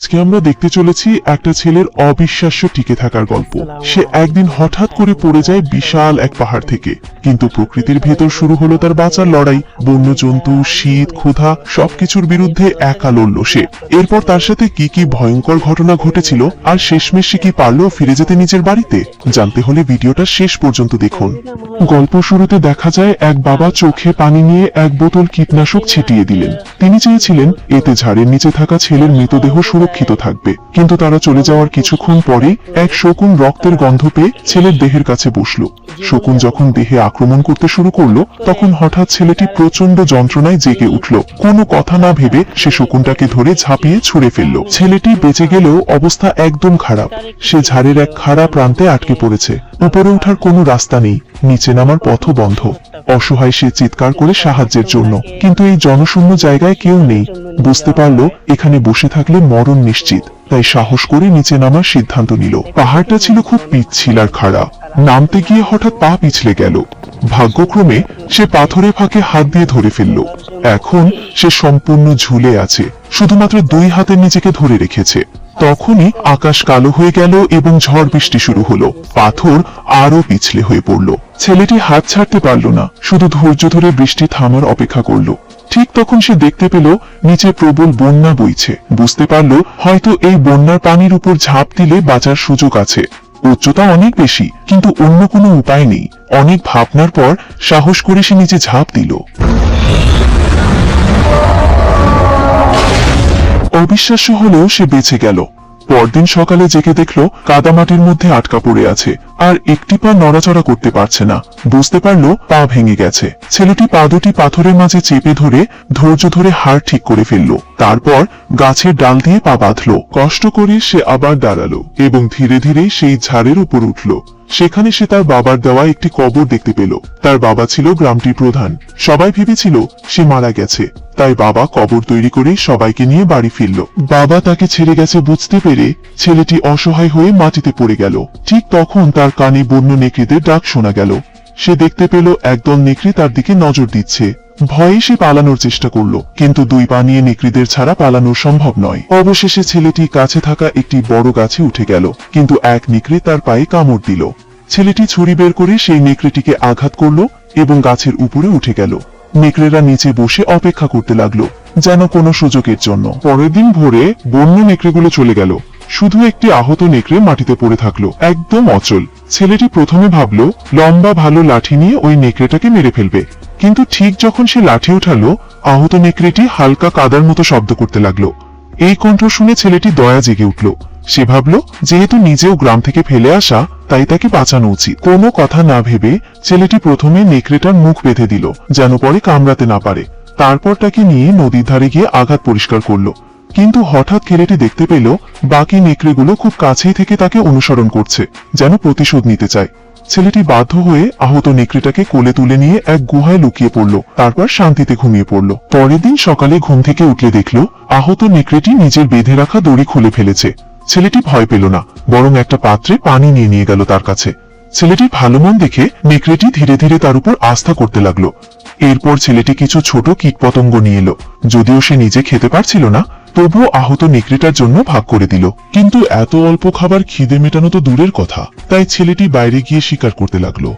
আজকে আমরা দেখতে চলেছি একটা ছেলের অবিশ্বাস্য টিকে থাকার গল্প। সে একদিন হঠাৎ করে পড়ে যায় বিশাল এক পাহাড় থেকে, কিন্তু প্রকৃতির ভেতর শুরু হলো তার বাঁচার লড়াই। বন্য জন্তু, শীত, ক্ষুধা সবকিছুর বিরুদ্ধে একা লড়ল সে। এরপর তার সাথে কি কি ভয়ঙ্কর ঘটনা ঘটেছিল, আর শেষমেশ সে কি পারলো ফিরে যেতে নিজের বাড়িতে, জানতে হলে ভিডিওটা শেষ পর্যন্ত দেখুন। গল্প শুরুতে দেখা যায় এক বাবা চোখে পানি নিয়ে এক বোতল কীটনাশক ছিটিয়ে দিলেন। তিনি চেয়েছিলেন এতে ঝাড়ের নিচে থাকা ছেলের মৃতদেহ সুরক্ষিত থাকবে, কিন্তু তারা চলে যাওয়ার কিছুক্ষণ পরে এক শকুন রক্তের গন্ধ পেয়ে ছেলের দেহের কাছে বসলো। শকুন যখন দেহে আক্রমণ করতে শুরু করলো, তখন হঠাৎ ছেলেটি প্রচন্ড যন্ত্রণায় জেগে উঠল। কোনো কথা না ভেবে সে শকুনটাকে ধরে ঝাঁপিয়ে ছুঁড়ে ফেললো। ছেলেটি বেঁচে গেলেও অবস্থা একদম খারাপ। সে ঝাড়ের এক খাড়া প্রান্তে আটকে পড়েছে। উপরে ওঠার কোনো রাস্তা নেই, নিচে নামার পথও বন্ধ। অসহায় সে চিৎকার করে সাহায্যের জন্য, কিন্তু এই জনশূন্য জায়গায় কেউ নেই। বুঝতে পারলো এখানে বসে থাকলে মরণ নিশ্চিত, তাই সাহস করে নিচে নামার সিদ্ধান্ত নিল। পাহাড়টা ছিল খুব পিচ্ছিল আর খাড়া। নামতে গিয়ে হঠাৎ পা পিছলে গেল। ভাগ্যক্রমে সে পাথরের ফাঁকে হাত দিয়ে ধরে ফেলল। এখন সে সম্পূর্ণ ঝুলে আছে, শুধুমাত্র দুই হাতের নিজেকে ধরে রেখেছে। তখনই আকাশ কালো হয়ে গেল এবং ঝড় বৃষ্টি শুরু হলো। পাথর আরো পিছলে হয়ে পড়ল। ছেলেটি হাত ছাড়তে পারল না, শুধু ধৈর্য ধরে বৃষ্টি থামার অপেক্ষা করলো। ঠিক তখন সে দেখতে পেল নিচে প্রবল বন্যা বইছে। বুঝতে পারল হয়তো এই বন্যার পানির উপর ঝাঁপ দিলে বাঁচার সুযোগ আছে। উচ্চতা অনেক বেশি, কিন্তু অন্য কোনো উপায় নেই। অনেক ভাবনার পর সাহস করে সে নিচে ঝাঁপ দিল। অবিশ্বাস্য হলেও সে বেঁচে গেল। পরদিন সকালে জেগে দেখলো কাদামাটির মধ্যে আটকা পড়ে আছে, আর একটি পা নড়াচড়া করতে পারছে না। বুঝতে পারলো পা ভেঙে গেছে। ছেলেটি পা দুটি পাথরের মাঝে চেপে ধরে ধৈর্য ধরে হাড় ঠিক করে ফেললো। তারপর গাছের ডাল দিয়ে পা বাঁধলো। কষ্ট করে সে আবার দাঁড়ালো এবং ধীরে ধীরে সেই ঝাড়ের উপর উঠল। সেখানে সে তার বাবার দেওয়া একটি কবর দেখতে পেল। তার বাবা ছিল গ্রামটির প্রধান। সবাই ভেবেছিল সে মারা গেছে, তাই বাবা কবর তৈরি করে সবাইকে নিয়ে বাড়ি ফিরল। বাবা তাকে ছেড়ে গেছে বুঝতে পেরে ছেলেটি অসহায় হয়ে মাটিতে পড়ে গেল। ঠিক তখন তার কানে বন্য নেকড়েদের ডাক শোনা গেল। সে দেখতে পেল একদল নেকড়ে তার দিকে নজর দিচ্ছে। ভয়ে সে পালানোর চেষ্টা করলো, কিন্তু দুই পা নিয়ে নেকড়েদের ছাড়া পালানো সম্ভব নয়। অবশেষে ছেলেটি কাছে থাকা একটি বড় গাছে উঠে গেল, কিন্তু এক নেকড়ে তার পায়ে কামড় দিল। ছেলেটি ছুরি বের করে সেই নেকড়েটিকে আঘাত করলো এবং গাছের উপরে উঠে গেল। নেকড়েরা নিচে বসে অপেক্ষা করতে লাগলো, যেন কোনো সুযোগের জন্য। পরের দিন ভোরে বন্য নেকড়েগুলো চলে গেল। শুধু একটি আহত নেকড়ে মাটিতে পড়ে থাকলো, একদম অচল। ছেলেটি প্রথমে ভাবলো লম্বা ভালো লাঠি নিয়ে ওই নেকড়েটাকে মেরে ফেলবে, কিন্তু ঠিক যখন সে লাঠি উঠালো, আহত নেকড়েটি হালকা কাদার মতো শব্দ করতে লাগলো। এই কণ্ঠ শুনে ছেলেটি দয়া জেগে উঠল। সে ভাবলো যেহেতু নিজেও গ্রাম থেকে ফেলে আসা, তাই তাকে বাঁচানো উচিত। কোনো কথা না ভেবে ছেলেটি প্রথমে নেকড়েটার মুখ বেঁধে দিল, যেন পরে কামড়াতে না পারে। তারপর তাকে নিয়ে নদীর ধারে গিয়ে আঘাত পরিষ্কার করলো। কিন্তু হঠাৎ ছেলেটি দেখতে পেল বাকি নেকড়েগুলো খুব কাছেই থেকে তাকে অনুসরণ করছে, যেন প্রতিশোধ নিতে চায়। ছেলেটি বাধ্য হয়ে আহত নেকড়েটাকে কোলে তুলে নিয়ে এক গুহায় লুকিয়ে পড়ল। তারপর শান্তিতে ঘুমিয়ে পড়ল। পরের দিন সকালে ঘুম থেকে উঠলে দেখল আহত নেকড়েটি নিজের বেঁধে রাখা দড়ি খুলে ফেলেছে। ছেলেটি ভয় পেল না, বরং একটা পাত্রে পানি নিয়ে গেল তার কাছে। ছেলেটি ভালো মন দেখে নেকড়েটি ধীরে ধীরে তার উপর আস্থা করতে লাগলো। এরপর ছেলেটি কিছু ছোট কীটপতঙ্গ নিয়ে এলো। যদিও সে নিজে খেতে পারছিল না, তবুও আহত নেকড়েটার জন্য ভাগ করে দিল। কিন্তু এত অল্প খাবার খিদে মেটানো তো দূরের কথা, তাই ছেলেটি বাইরে গিয়ে শিকার করতে লাগলো।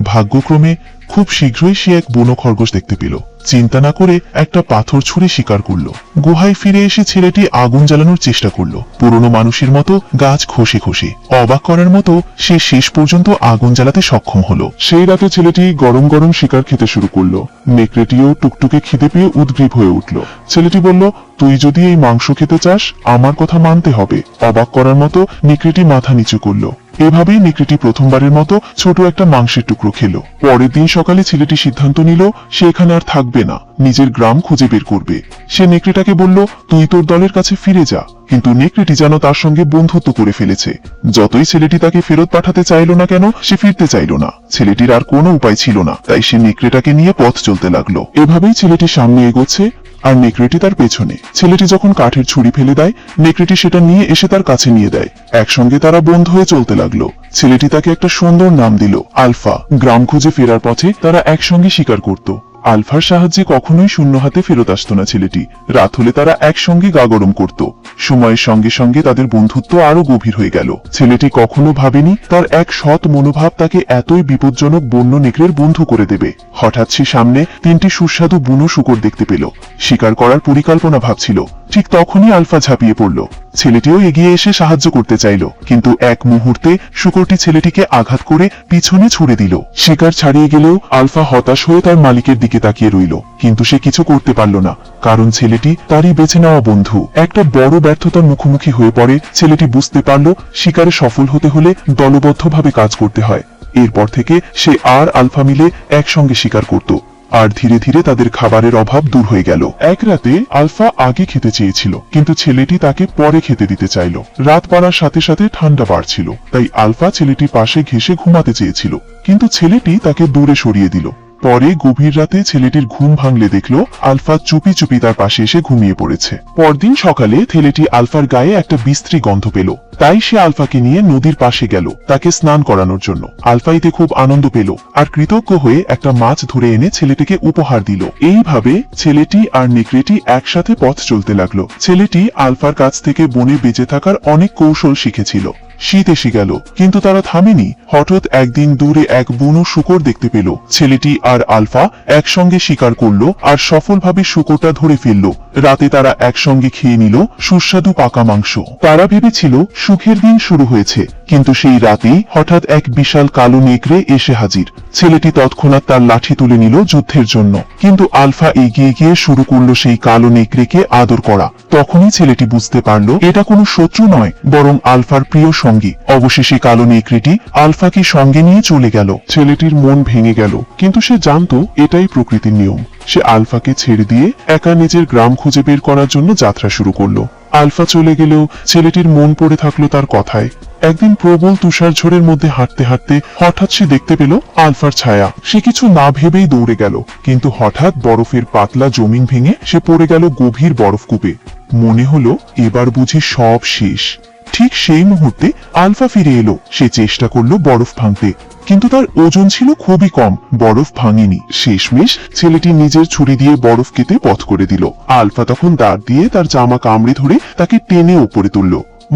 ভাগ্যক্রমে খুব শীঘ্রই সে এক বুনো খরগোশ দেখতে পেল। চিন্তা না করে একটা পাথর ছুঁড়ে শিকার করলো। গুহায় ফিরে এসে ছেলেটি আগুন জ্বালানোর চেষ্টা করলো, পুরনো মানুষের মতো গাছ ঘষে ঘষে। অবাক করার মতো সে শেষ পর্যন্ত আগুন জ্বালাতে সক্ষম হলো। সেই রাতে ছেলেটি গরম গরম শিকার খেতে শুরু করলো। নেকড়েটিও টুকটুকে খিদে পেয়ে উদ্গ্রীব হয়ে উঠল। ছেলেটি বলল, তুই যদি এই মাংস খেতে চাস, আমার কথা মানতে হবে। অবাক করার মতো নেকড়েটি মাথা নিচু করলো। এভাবেই নেকড়েটি প্রথমবারের মতো ছোট একটা মাংসের টুকরো খেলো। পরের দিন সকালে ছেলেটি সিদ্ধান্ত নিল সে এখানে আর থাকবে না, নিজের গ্রাম খুঁজে বের করবে। সে নেকড়েটাকে বলল, তুই তোর দলের কাছে ফিরে যা। কিন্তু নেকড়েটি যেন তার সঙ্গে বন্ধুত্ব করে ফেলেছে। যতই ছেলেটি তাকে ফেরত পাঠাতে চাইল না কেন, সে ফিরতে চাইল না। ছেলেটির আর কোনো উপায় ছিল না, তাই সে নেকড়েটাকে নিয়ে পথ চলতে লাগলো। এভাবেই ছেলেটি সামনে এগোচ্ছে, আর নেকড়েটি তার পেছনে। ছেলেটি যখন কাঠের ছুরি ফেলে দেয়, নেকড়েটি সেটা নিয়ে এসে তার কাছে নিয়ে দেয়। একসঙ্গে তারা বন্ধু হয়ে চলতে লাগলো। ছেলেটি তাকে একটা সুন্দর নাম দিল, আলফা। গ্রাম খুঁজে ফেরার পথে তারা একসঙ্গে শিকার করত। আলফার সাহায্যে কখনোই শূন্য হাতে ফেরত আসত না ছেলেটি। রাত হলে তারা একসঙ্গে গা গরম করত। সময়ের সঙ্গে সঙ্গে তাদের বন্ধুত্ব আরো গভীর হয়ে গেল। ছেলেটি কখনো ভাবেনি তার এক সৎ মনোভাব তাকে এতই বিপজ্জনক বন্য নেকড়ের বন্ধু করে দেবে। হঠাৎ সে সামনে 3টি সুস্বাদু বুনো শূকর দেখতে পেল। শিকার করার পরিকল্পনা ভাবছিল। ঠিক তখনই আলফা ঝাঁপিয়ে পড়ল। ছেলেটিও এগিয়ে এসে সাহায্য করতে চাইল, কিন্তু এক মুহূর্তে শূকরটি ছেলেটিকে আঘাত করে পিছনে ছুড়ে দিল। শিকার ছাড়িয়ে গেলেও আলফা হতাশ হয়ে তার মালিকের দিকে তাকিয়ে রইল, কিন্তু সে কিছু করতে পারল না, কারণ ছেলেটি তারই বেছে নেওয়া বন্ধু। একটা বড় ব্যর্থতার মুখোমুখি হয়ে পড়ে ছেলেটি। বুঝতে পারল শিকারে সফল হতে হলে দলবদ্ধভাবে কাজ করতে হয়। এরপর থেকে সে আর আলফা মিলে একসঙ্গে শিকার করত, আর ধীরে ধীরে তাদের খাবারের অভাব দূর হয়ে গেল। এক রাতে আলফা আগে খেতে চেয়েছিল, কিন্তু ছেলেটি তাকে পরে খেতে দিতে চাইল। রাত বাড়ার সাথে সাথে ঠান্ডা বাড়ছিল, তাই আলফা ছেলেটির পাশে ঘেঁষে ঘুমাতে চেয়েছিল, কিন্তু ছেলেটি তাকে দূরে সরিয়ে দিল। পরে গভীর রাতে ছেলেটির ঘুম ভাঙলে দেখল আলফা চুপি চুপি তার পাশে এসে ঘুমিয়ে পড়েছে। পরদিন সকালে ছেলেটি আলফার গায়ে একটা বিশ্রী গন্ধ পেল, তাই সে আলফাকে নিয়ে নদীর পাশে গেল তাকে স্নান করানোর জন্য। আলফা এতে খুব আনন্দ পেল আর কৃতজ্ঞ হয়ে একটা মাছ ধরে এনে ছেলেটিকে উপহার দিল। এইভাবে ছেলেটি আর নেকড়েটি একসাথে পথ চলতে লাগলো। ছেলেটি আলফার কাছ থেকে বনে বেঁচে থাকার অনেক কৌশল শিখেছিল। শীত এসে গেল, কিন্তু তারা থামেনি। হঠাৎ একদিন দূরে এক বুনো শূকর দেখতে পেল। ছেলেটি আর আলফা একসঙ্গে শিকার করলো আর সফলভাবে শূকরটা ধরে ফেললো। রাতে তারা একসঙ্গে খেয়ে নিল সুস্বাদু পাকা মাংস। তারা ভেবেছিল সুখের দিন শুরু হয়েছে, কিন্তু সেই রাতেই হঠাৎ এক বিশাল কালো নেকড়ে এসে হাজির। ছেলেটি তৎক্ষণাৎ তার লাঠি তুলে নিল যুদ্ধের জন্য, কিন্তু আলফা এগিয়ে গিয়ে শুরু করলো সেই কালো নেকড়েকে আদর করা। তখনই ছেলেটি বুঝতে পারল এটা কোনো শত্রু নয়, বরং আলফার প্রিয় সঙ্গী। অবশেষে কালো নেকড়েটি আলফাকে সঙ্গে নিয়ে চলে গেল। ছেলেটির মন ভেঙে গেল, কিন্তু সে জানতো এটাই প্রকৃতির নিয়ম। সে আলফাকে ছেড়ে দিয়ে একা নিজের গ্রাম খুঁজে বের করার জন্য যাত্রা শুরু করলো। আলফা চলে গেলেও ছেলেটির মন পড়ে থাকলো তার কথায়। একদিন প্রবল তুষার ঝড়ের মধ্যে হাঁটতে হাঁটতে হঠাৎ সে দেখতে পেল আলফার ছায়া। সে কিছু না ভেবেই দৌড়ে গেল, কিন্তু হঠাৎ বরফের পাতলা জমিন ভেঙে সে পড়ে গেল গভীর বরফকূপে। মনে হলো এবার বুঝি সব শেষ। ঠিক সেই মুহূর্তে আলফা ফিরে এলো। সে চেষ্টা করলো বরফ ভাঙতে, কিন্তু তার ওজন ছিল খুবই কম, বরফ ভাঙেনি। শেষমেশ ছেলেটি নিজের ছুরি দিয়ে বরফ কেটে পথ করে দিল। আলফা তখন দাঁত দিয়ে তার জামা কামড়ে ধরে তাকে টেনে উপরে তুলল।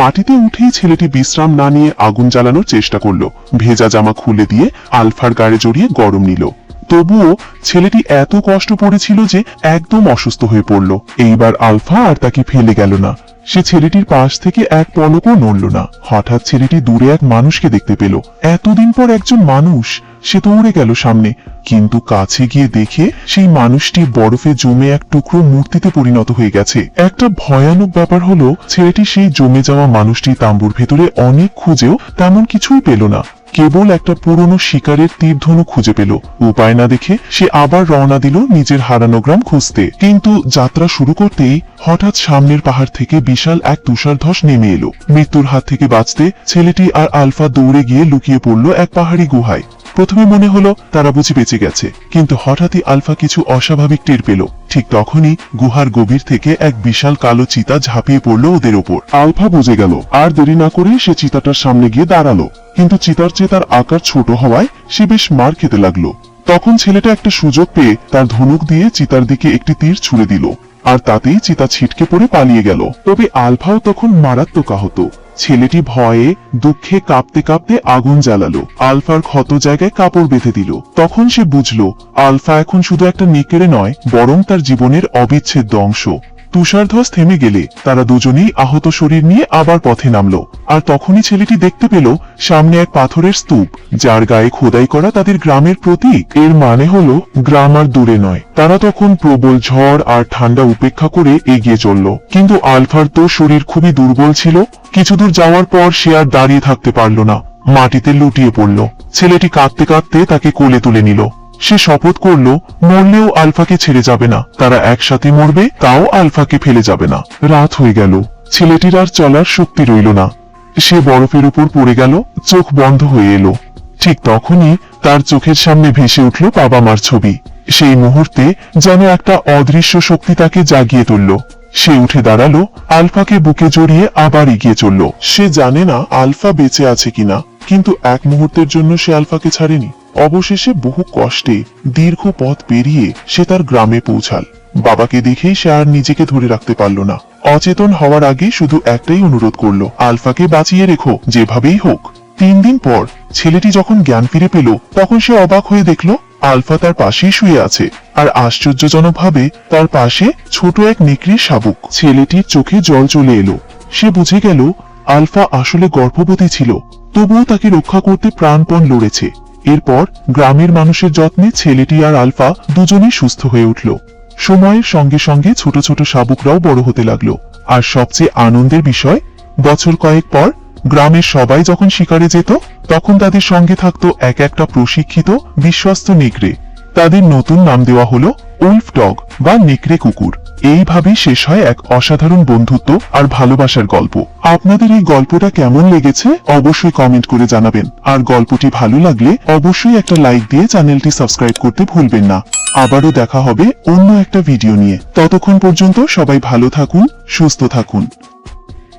মাটিতে উঠেই ছেলেটি বিশ্রাম না নিয়ে আগুন জ্বালানোর চেষ্টা করলো। ভেজা জামা খুলে দিয়ে আলফার গায়ে জড়িয়ে গরম নিল। তবুও ছেলেটি এত কষ্ট পড়েছিল যে একদম অসুস্থ হয়ে পড়ল। এইবার আলফা আর তাকে ফেলে গেল না। সে ছেলেটির পাশ থেকে এক পলকও নড়ল না। হঠাৎ ছেলেটি দূরে এক মানুষকে দেখতে পেল। এতদিন পর একজন মানুষ। সে দৌড়ে গেল সামনে, কিন্তু কাছে গিয়ে দেখে সেই মানুষটি বরফে জমে এক টুকরো মূর্তিতে পরিণত হয়ে গেছে। একটা ভয়ানক ব্যাপার হলো ছেলেটি সেই জমে যাওয়া মানুষটি তাঁবুর ভেতরে অনেক খুঁজেও তেমন কিছুই পেল না। কেবল একটা পুরনো শিকারের তীরধনু খুঁজে পেল। উপায় না দেখে সে আবার রওনা দিল নিজের হারানো গ্রাম খুঁজতে। কিন্তু যাত্রা শুরু করতেই হঠাৎ সামনের পাহাড় থেকে বিশাল এক তুষারধস নেমে এলো। মৃত্যুর হাত থেকে বাঁচতে ছেলেটি আর আলফা দৌড়ে গিয়ে লুকিয়ে পড়ল এক পাহাড়ি গুহায়। প্রথমে মনে হলো তারা বুঝি বেঁচে গেছে, কিন্তু হঠাৎই আলফা কিছু অস্বাভাবিক টের পেল। ঠিক তখনই গুহার গভীর থেকে এক বিশাল কালো চিতা ঝাঁপিয়ে পড়ল ওদের ওপর। আলফা বুঝে গেল, আর দেরি না করে সে চিতাটার সামনে গিয়ে দাঁড়ালো। কিন্তু চিতার চেয়ে তার আকার ছোট হওয়ায় সে বেশ মার খেতে লাগলো। তখন ছেলেটা একটা সুযোগ পেয়ে তার ধনুক দিয়ে চিতার দিকে একটি তীর ছুঁড়ে দিল, আর তাতেই চিতা ছিটকে পড়ে পালিয়ে গেল। তবে আলফাও তখন মারাত্মক আহত। ছেলেটি ভয়ে দুঃখে কাঁপতে কাঁপতে আগুন জ্বালালো। আলফার ক্ষত জায়গায় কাপড় বেঁধে দিল। তখন সে বুঝলো আলফা এখন শুধু একটা নেকড়ে নয়, বরং তার জীবনের অবিচ্ছেদ্য অংশ। তুষারধস থেমে গেলে তারা দুজনেই আহত শরীর নিয়ে আবার পথে নামলো। আর তখনই ছেলেটি দেখতে পেল সামনে এক পাথরের স্তূপ, যার গায়ে খোদাই করা তাদের গ্রামের প্রতীক। এর মানে হলো গ্রাম আর দূরে নয়। তারা তখন প্রবল ঝড় আর ঠান্ডা উপেক্ষা করে এগিয়ে চলল। কিন্তু আলফার তো শরীর খুবই দুর্বল ছিল। কিছু দূর যাওয়ার পর সে আর দাঁড়িয়ে থাকতে পারল না, মাটিতে লুটিয়ে পড়ল। ছেলেটি কাঁদতে কাঁদতে তাকে কোলে তুলে নিল। সে শপথ করল মরলেও আলফাকে ছেড়ে যাবে না, তারা একসাথে মরবে, তাও আলফাকে ফেলে যাবে না। রাত হয়ে গেল, ছেলেটির আর চলার শক্তি রইল না। সে বরফের উপর পড়ে গেল, চোখ বন্ধ হয়ে এলো। ঠিক তখনই তার চোখের সামনে ভেসে উঠল বাবা মার ছবি। সেই মুহূর্তে যেন একটা অদৃশ্য শক্তি তাকে জাগিয়ে তুলল। সে উঠে দাঁড়ালো, আলফাকে বুকে জড়িয়ে আবার এগিয়ে চলল। সে জানে না আলফা বেঁচে আছে কিনা, কিন্তু এক মুহূর্তের জন্য সে আলফাকে ছাড়েনি। অবশেষে বহু কষ্টে দীর্ঘ পথ পেরিয়ে সে তার গ্রামে পৌঁছাল। বাবাকে দেখেই সে আর নিজেকে ধরে রাখতে পারল না। অচেতন হওয়ার আগে শুধু একটাই অনুরোধ করলো, আলফাকে বাঁচিয়ে রেখো যেভাবেই হোক। 3 দিন পর ছেলেটি যখন জ্ঞান ফিরে পেল তখন সে অবাক হয়ে দেখলো আলফা তার পাশেই শুয়ে আছে, আর আশ্চর্যজনকভাবে তার পাশে ছোট এক নেকড়ের শাবক। ছেলেটির চোখে জল চলে এলো। সে বুঝে গেল আলফা আসলে গর্ভবতী ছিল, তবুও তাকে রক্ষা করতে প্রাণপণ লড়েছে। এরপর গ্রামের মানুষের যত্নে ছেলেটি আর আলফা দুজনেই সুস্থ হয়ে উঠল। সময়ের সঙ্গে সঙ্গে ছোট ছোট শাবকরাও বড় হতে লাগলো। আর সবচেয়ে আনন্দের বিষয়, বছর কয়েক পর গ্রামের সবাই যখন শিকারে যেত তখন তাদের সঙ্গে থাকতো এক একটা প্রশিক্ষিত বিশ্বস্ত নেকড়ে। তাদের নতুন নাম দেওয়া হলো উলফ ডগ বা নেকড়ে কুকুর। এইভাবেই শেষ হয় এক অসাধারণ বন্ধুত্ব আর ভালোবাসার গল্প। আপনাদের এই গল্পটা কেমন লেগেছে অবশ্যই কমেন্ট করে জানাবেন, আর গল্পটি ভালো লাগলে অবশ্যই একটা লাইক দিয়ে চ্যানেলটি সাবস্ক্রাইব করতে ভুলবেন না। আবারও দেখা হবে অন্য একটা ভিডিও নিয়ে। ততক্ষণ পর্যন্ত সবাই ভালো থাকুন, সুস্থ থাকুন।